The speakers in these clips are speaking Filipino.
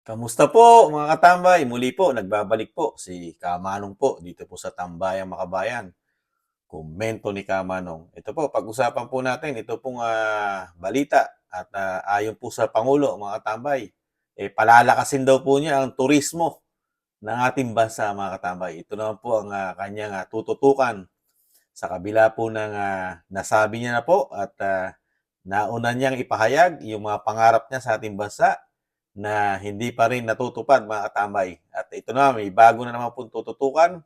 Kamusta po mga katambay? Muli po, nagbabalik po si Kamanong po dito po sa Tambayang Makabayan. Komento ni Kamanong. Ito po, pag-usapan po natin, ito pong balita at ayon po sa Pangulo mga katambay, palalakasin daw po niya ang turismo ng ating bansa mga katambay. Ito naman po ang kanyang tututukan sa kabila po ng nasabi niya na po at nauna niyang ipahayag yung mga pangarap niya sa ating bansa na hindi pa rin natutupad mga katambay. At ito na, may bago na naman po tututukan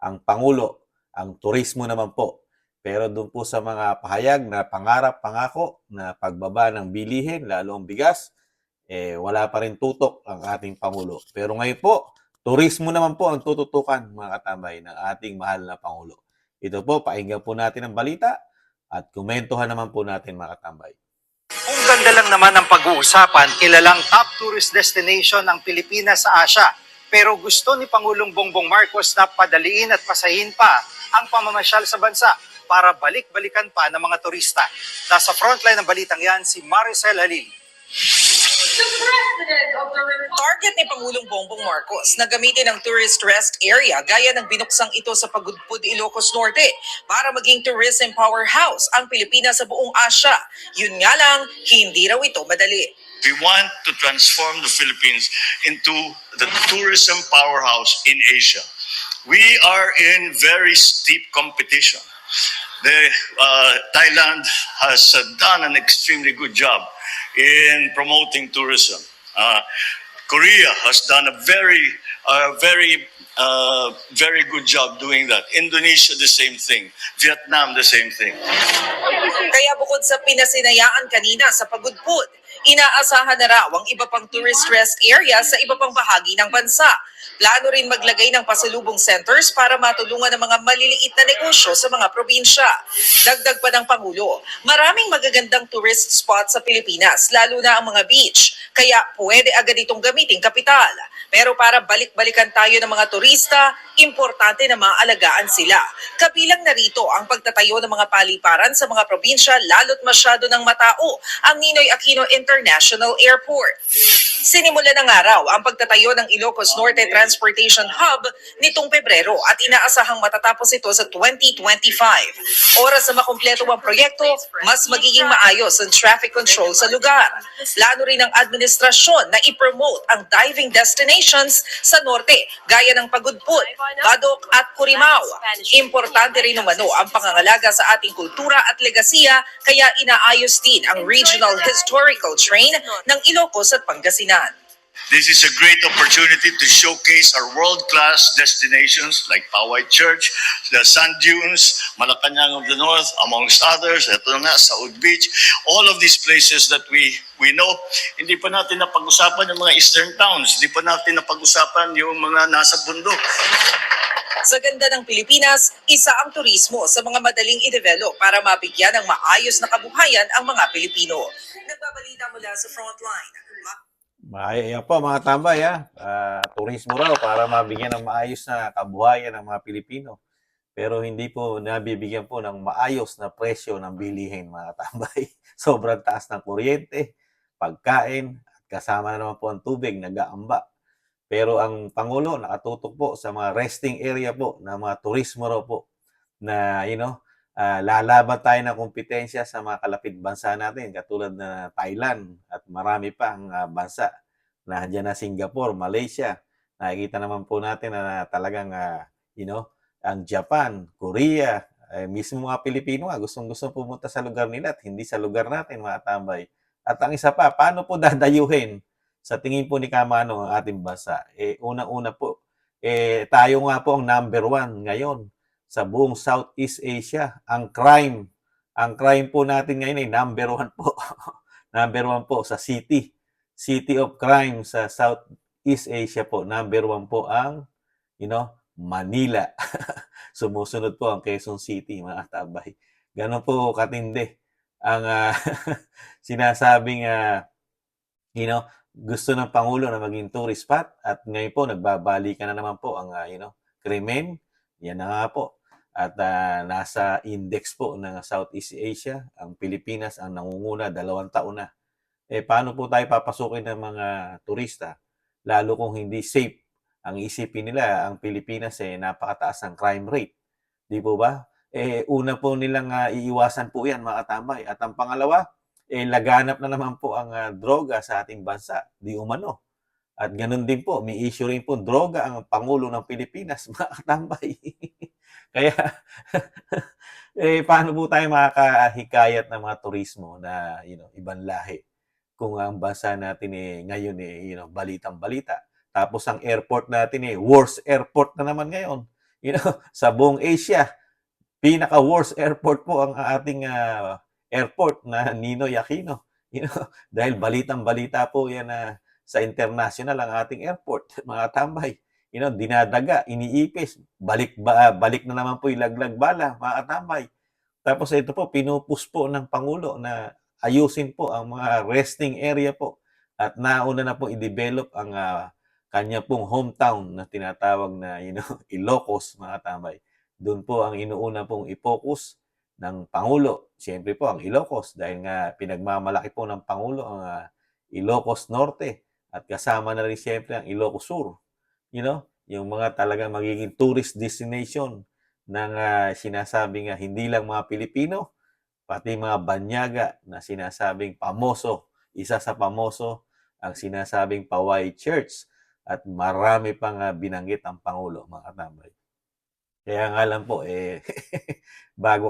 ang Pangulo, ang turismo naman po. Pero doon po sa mga pahayag na pangarap, pangako na pagbaba ng bilihin, lalo ang bigas, wala pa rin tutok ang ating Pangulo. Pero ngayon po, turismo naman po ang tututukan mga katambay ng ating mahal na Pangulo. Ito po, pakinggan po natin ang balita at komentuhan naman po natin mga katambay. Kung ganda lang naman ang pag-uusapan, kilalang top tourist destination ang Pilipinas sa Asia. Pero gusto ni Pangulong Bongbong Marcos na padaliin at pasahin pa ang pamamasyal sa bansa para balik-balikan pa ng mga turista. Nasa frontline ng balitang yan si Maricel Halil. Target ni Pangulong Bongbong Marcos na gamitin ang tourist rest area gaya ng binuksang ito sa Pagudpud, Ilocos Norte para maging tourism powerhouse ang Pilipinas sa buong Asya. Yun nga lang, hindi raw ito madali. We want to transform the Philippines into the tourism powerhouse in Asia. We are in very steep competition. Thailand has done an extremely good job in promoting tourism. Korea has done a very good job doing that. Indonesia, the same thing. Vietnam, the same thing. Kaya bukod sa pinasinayaan kanina sa Pagudpud, inaasahan na raw ang iba pang tourist rest area sa iba pang bahagi ng bansa. Plano rin maglagay ng pasalubong centers para matulungan ang mga maliliit na negosyo sa mga probinsya. Dagdag pa ng Pangulo, maraming magagandang tourist spots sa Pilipinas, lalo na ang mga beach. Kaya pwede agad itong gamiting kapital. Pero para balik-balikan tayo ng mga turista, importante na maalagaan sila. Kabilang na rito ang pagtatayo ng mga paliparan sa mga probinsya lalo't masyado ng matao ang Ninoy Aquino International Airport. Sinimula ng araw ang pagtatayo ng Ilocos Norte Transportation Hub nitong Pebrero at inaasahang matatapos ito sa 2025. Oras na makumpleto ang proyekto, mas magiging maayos ang traffic control sa lugar. Plano rin ng administrasyon na i-promote ang diving destinations sa norte gaya ng Pagudpud, Badok at Curimao. Importante rin umano ang pangangalaga sa ating kultura at legasiya kaya inaayos din ang Regional Historical Train ng Ilocos at Pangasinan. This is a great opportunity to showcase our world-class destinations like Poway Church, the Sand Dunes, Malacanang of the North, amongst others. Ito nga, Saud Beach. All of these places that we know, hindi pa natin napag-usapan yung mga eastern towns. Hindi pa natin napag-usapan yung mga nasa bundok. Sa ganda ng Pilipinas, isa ang turismo sa mga madaling i-develop para mabigyan ng maayos na kabuhayan ang mga Pilipino. Nagbabalita mula sa Frontline. Ayan po mga tambay turismo raw para mabigyan ng maayos na kabuhayan ng mga Pilipino. Pero hindi po nabibigyan po ng maayos na presyo ng bilihin mga tambay. Sobrang taas ng kuryente, pagkain, at kasama na naman po ang tubig, nag-aamba. Pero ang Pangulo nakatutok po sa mga resting area po ng mga turismo raw po na lalaban tayo ng kompetensya sa mga kalapit bansa natin katulad na Thailand at marami pa ang bansa. Nandiyan na Singapore, Malaysia. Nakikita naman po natin na talagang ang Japan, Korea, mismo mga Pilipino gustong-gusto pumunta sa lugar nila at hindi sa lugar natin mga tambay. At ang isa pa, paano po dadayuhin sa tingin po ni Kamano ang ating bansa? Unang-una po, tayo nga po ang number 1 ngayon sa buong Southeast Asia. Ang crime po natin ngayon ay number 1 po. Number 1 po sa City of crime sa Southeast Asia po. Number 1 po ang, Manila. Sumusunod po ang Quezon City, mga katabay. Ganon po katindi ang sinasabing, gusto ng Pangulo na maging tourist spot at ngayon po nagbabalikan na naman po ang, krimen. Yan na nga po. At nasa index po ng Southeast Asia, ang Pilipinas ang nangunguna 2 taon na. Paano po tayo papasukin ng mga turista? lalo kung hindi safe. Ang isipin nila, ang Pilipinas napakataas ng crime rate, 'di po ba? Una po nilang iiwasan po 'yan mga katambay. At ang pangalawa, laganap na naman po ang droga sa ating bansa, di umano. At gano'n din po, may issue rin po droga ang Pangulo ng Pilipinas, mga katambay. Kaya, paano po tayo makakahikayat ng mga turismo na, ibang lahi kung ang bansa natin ngayon balitang-balita. Tapos ang airport natin worst airport na naman ngayon. Sa buong Asia, pinaka-worst airport po ang ating airport na Ninoy Aquino. Dahil balitang-balita po yan na sa international ang ating airport, mga tambay. Dinadaga, iniipis, balik na naman po yung laglag bala, mga tambay. Tapos ito po, pinupus po ng Pangulo na ayusin po ang mga resting area po at nauna na po i-develop ang kanya pong hometown na tinatawag na Ilocos, mga tambay. Doon po ang inuuna pong i-focus ng Pangulo. Siyempre po ang Ilocos dahil nga pinagmamalaki po ng Pangulo ang Ilocos Norte at kasama na rin siyempre ang Ilocos Sur. Yung mga talagang magiging tourist destination ng sinasabing hindi lang mga Pilipino, pati mga banyaga na sinasabing pamoso. Isa sa pamoso ang sinasabing Poway Church at marami pang binanggit ang Pangulo, mga katambay. Kaya nga lang po, bago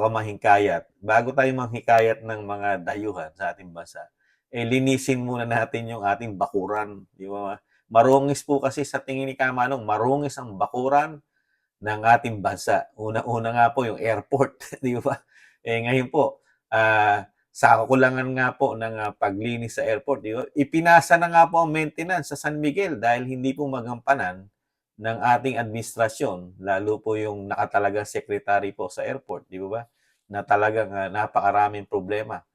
tayo manghikayat ng mga dayuhan sa ating bansa, linisin muna natin yung ating bakuran. Di ba? Marungis po kasi sa tingin ni Kamanong, marungis ang bakuran ng ating bansa. Una nga po yung airport, di ba? Ngayon po, sa kakulangan nga po ng paglinis sa airport, di ba? Ipinasa na nga po ang maintenance sa San Miguel dahil hindi po magampanan ng ating administrasyon, lalo po yung nakatalagang secretary po sa airport, di ba? Na talagang napakaraming problema.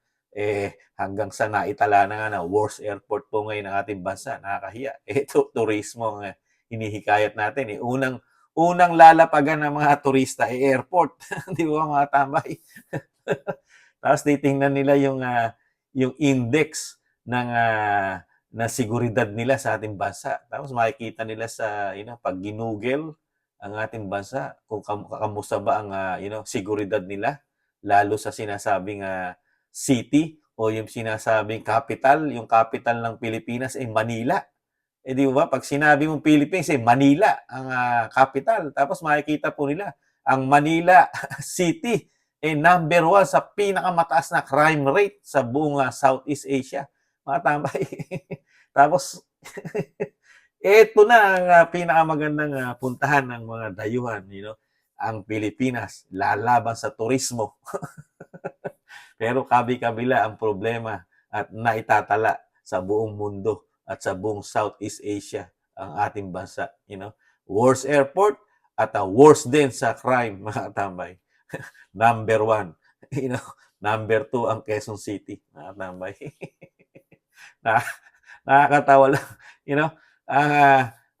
Hanggang sa naitala na nga na worst airport po ngayon ng ating bansa, nakakahiya. Turismo ang hinihikayat natin. Unang lalapagan ng mga turista airport, di ba mga tambay? Tapos titingnan nila yung index ng seguridad nila sa ating bansa. Tapos makikita nila sa pag ginugel ang ating bansa kung kamusta ba ang seguridad nila, lalo sa sinasabing city o yung sinasabing capital, yung capital ng Pilipinas ay Manila. Di ba? Pag sinabi mong Philippines, Manila ang capital. Tapos makikita po nila, ang Manila City number 1 sa pinakamataas na crime rate sa buong Southeast Asia. Mga tambay. Tapos, ito na ang pinakamagandang puntahan ng mga dayuhan, ang Pilipinas, lalaban sa turismo. Pero kabi-kabila ang problema at naitatala sa buong mundo at sa buong Southeast Asia ang ating bansa. Worst airport at worst din sa crime, mga tambay. Number 1. Number 2 ang Quezon City, mga tambay. Nakakatawa lang.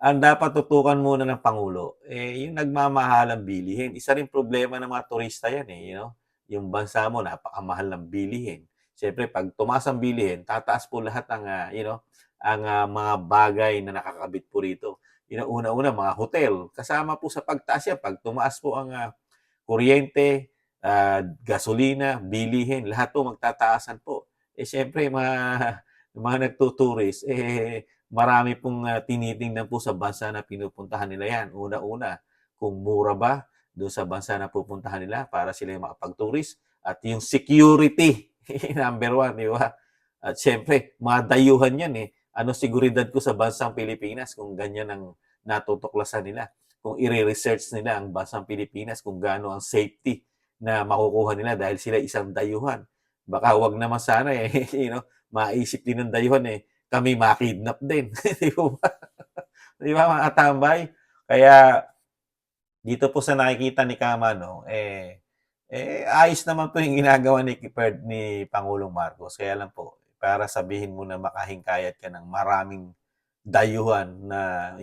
Ang dapat tutukan muna ng Pangulo, yung nagmamahalang bilihin. Isa rin problema ng mga turista yan, yung bansa mo, napakamahal ng bilihin. Siyempre, pag tumaas ang bilihin, tataas po lahat ang mga bagay na nakakabit po rito. Una-una, mga hotel. Kasama po sa pagtaas yan, pag tumaas po ang kuryente, gasolina, bilihin, lahat po magtataasan po. Siyempre, mga nagtuturist, marami pong tinitingnan po sa bansa na pinupuntahan nila yan. Una-una, kung mura ba doon sa bansa na pupuntahan nila para sila makapag-tourist. At yung security, number 1, di ba? At siyempre, mga dayuhan yan Ano seguridad ko sa bansang Pilipinas kung ganyan ang natutuklasan nila? Kung i-research nila ang bansang Pilipinas, kung gaano ang safety na makukuha nila dahil sila isang dayuhan. Baka wag naman sana maisip din ng dayuhan kami makidnap din. Di ba? Di ba mga tambay? Kaya dito po sa nakikita ni Kamano, ayos naman po yung ginagawa ni Pangulong Marcos. Kaya lang po, para sabihin mo na makahingkayat ka ng maraming dayuhan na,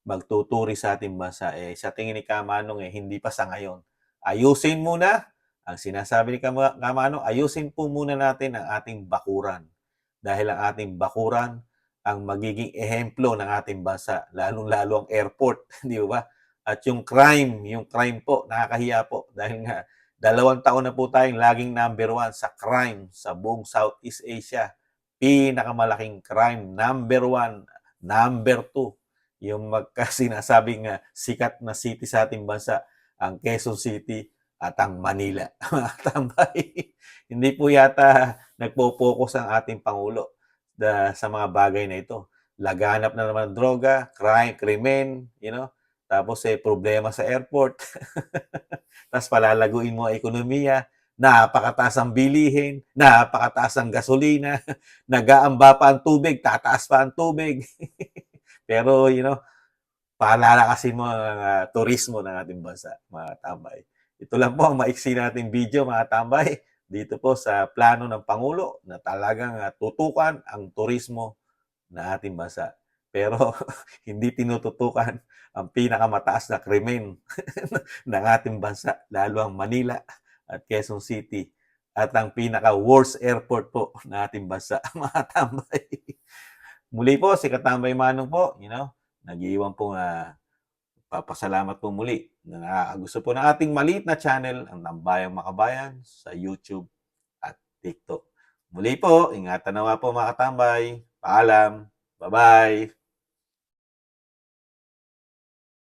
magtuturi sa ating bansa, sa tingin ni Kamanong, hindi pa sa ngayon. Ayusin muna, ang sinasabi ni Kamanong, ayusin po muna natin ang ating bakuran. Dahil ang ating bakuran ang magiging ehemplo ng ating bansa, lalong-lalo ang airport, di ba? At yung crime po, nakakahiya po dahil nga 2 taon na po tayong laging #1 sa crime sa buong Southeast Asia. Pinakamalaking crime, #1, #2, yung sinasabing sikat na city sa ating bansa, ang Quezon City at ang Manila. Mga tambay, hindi po yata nagpo-focus ang ating Pangulo sa mga bagay na ito. Laganap na naman ng droga, crime, krimen, tapos problema sa airport. Tapos palalaguin mo ang ekonomiya, napakataas ang bilihin, napakataas ang gasolina, nag-aamba pa ang tubig, tataas pa ang tubig. Pero, palalakasin mo ang turismo ng ating bansa, mga tambay. Ito lang po ang maiksi nating video, mga tambay, dito po sa plano ng Pangulo na talagang tutukan ang turismo ng ating bansa. Pero hindi tinututukan ang pinakamataas na krimen ng ating bansa, lalo ang Manila at Quezon City at ang pinaka-worst airport po ng ating bansa, mga tambay. Muli po, si Katambay Manong po, nag-iwan po papasalamat po muli na gusto po ng ating maliit na channel, ang Tambayang Makabayan, sa YouTube at TikTok. Muli po, ingatan nawa po mga katambay. Paalam. Bye-bye.